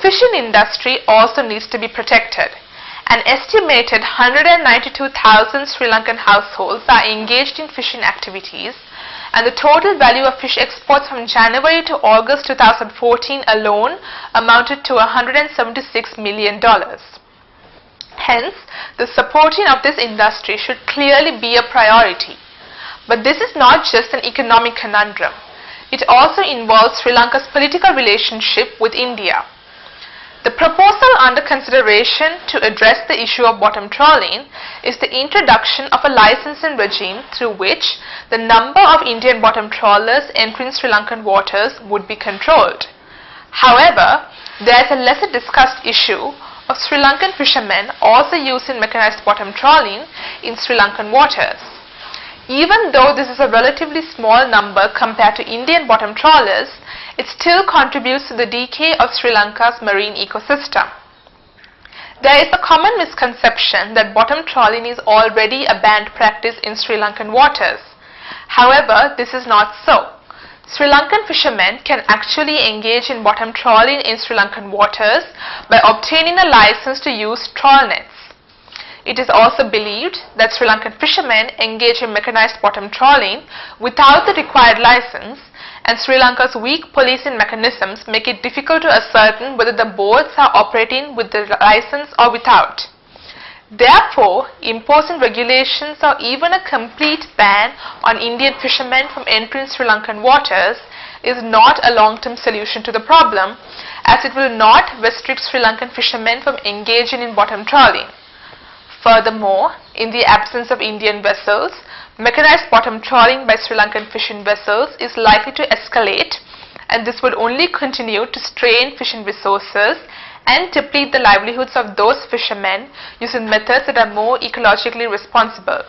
fishing industry also needs to be protected. An estimated 192,000 Sri Lankan households are engaged in fishing activities, and the total value of fish exports from January to August 2014 alone amounted to $176 million. Hence, the supporting of this industry should clearly be a priority. But this is not just an economic conundrum. It also involves Sri Lanka's political relationship with India. The proposal under consideration to address the issue of bottom trawling is the introduction of a licensing regime through which the number of Indian bottom trawlers entering Sri Lankan waters would be controlled. However, there is a lesser discussed issue of Sri Lankan fishermen also using mechanized bottom trawling in Sri Lankan waters. Even though this is a relatively small number compared to Indian bottom trawlers, it still contributes to the decay of Sri Lanka's marine ecosystem. There is a common misconception that bottom trawling is already a banned practice in Sri Lankan waters. However, this is not so. Sri Lankan fishermen can actually engage in bottom trawling in Sri Lankan waters by obtaining a license to use trawl nets. It is also believed that Sri Lankan fishermen engage in mechanized bottom trawling without the required license, and Sri Lanka's weak policing mechanisms make it difficult to ascertain whether the boats are operating with the license or without. Therefore, imposing regulations or even a complete ban on Indian fishermen from entering Sri Lankan waters is not a long-term solution to the problem, as it will not restrict Sri Lankan fishermen from engaging in bottom trawling. Furthermore, in the absence of Indian vessels, mechanized bottom trawling by Sri Lankan fishing vessels is likely to escalate, and this would only continue to strain fishing resources and deplete the livelihoods of those fishermen using methods that are more ecologically responsible.